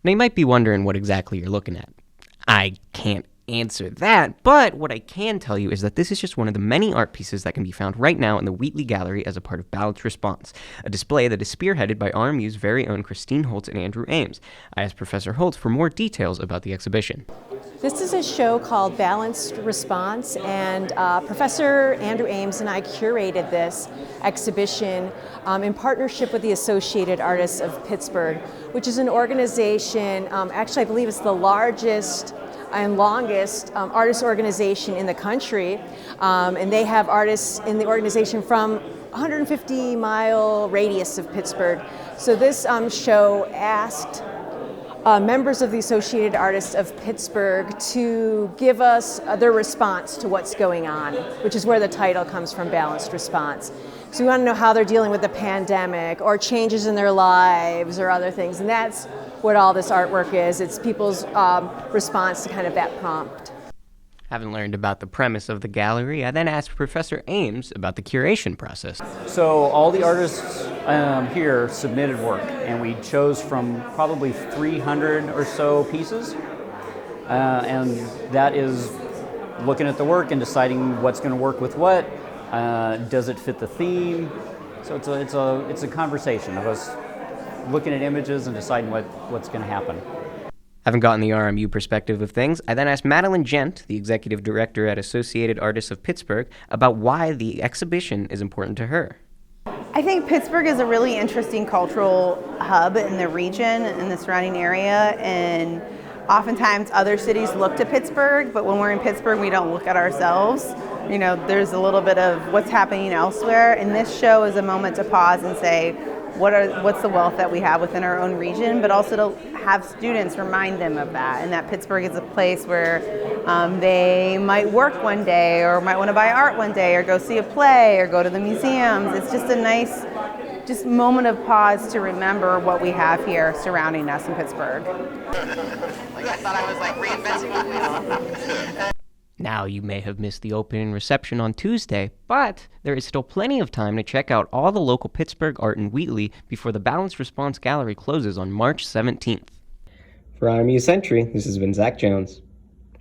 Now you might be wondering what exactly you're looking at. I can't answer that, but what I can tell you is that this is just one of the many art pieces that can be found right now in the Wheatley Gallery as a part of Balanced Response, a display that is spearheaded by RMU's very own Christine Holtz and Andrew Ames. I asked Professor Holtz for more details about the exhibition. This is a show called Balanced Response, and Professor Andrew Ames and I curated this exhibition in partnership with the Associated Artists of Pittsburgh, which is an organization, actually I believe it's the largest and longest artist organization in the country, and they have artists in the organization from 150-mile radius of Pittsburgh. So this show asked members of the Associated Artists of Pittsburgh to give us their response to what's going on, which is where the title comes from, Balanced Response. So we want to know how they're dealing with the pandemic or changes in their lives or other things, and that's what all this artwork is. It's people's response to kind of that prompt. Having learned about the premise of the gallery, I then asked Professor Ames about the curation process. So all the artists here submitted work, and we chose from probably 300 or so pieces, and that is looking at the work and deciding what's going to work with what. Does it fit the theme? So it's a conversation of us looking at images and deciding what's going to happen. Having gotten the RMU perspective of things, I then asked Madeline Gent, the executive director at Associated Artists of Pittsburgh, about why the exhibition is important to her. I think Pittsburgh is a really interesting cultural hub in the region and the surrounding area, and oftentimes other cities look to Pittsburgh, but when we're in Pittsburgh, we don't look at ourselves. You know, there's a little bit of what's happening elsewhere, and this show is a moment to pause and say, what's the wealth that we have within our own region, but also to have students remind them of that, and that Pittsburgh is a place where they might work one day or might want to buy art one day or go see a play or go to the museums. It's just a nice moment of pause to remember what we have here surrounding us in Pittsburgh. I thought I was reinventing it. Now, you may have missed the opening reception on Tuesday, but there is still plenty of time to check out all the local Pittsburgh art in Wheatley before the Balanced Response Gallery closes on March 17th. For RMU Century, this has been Zach Jones.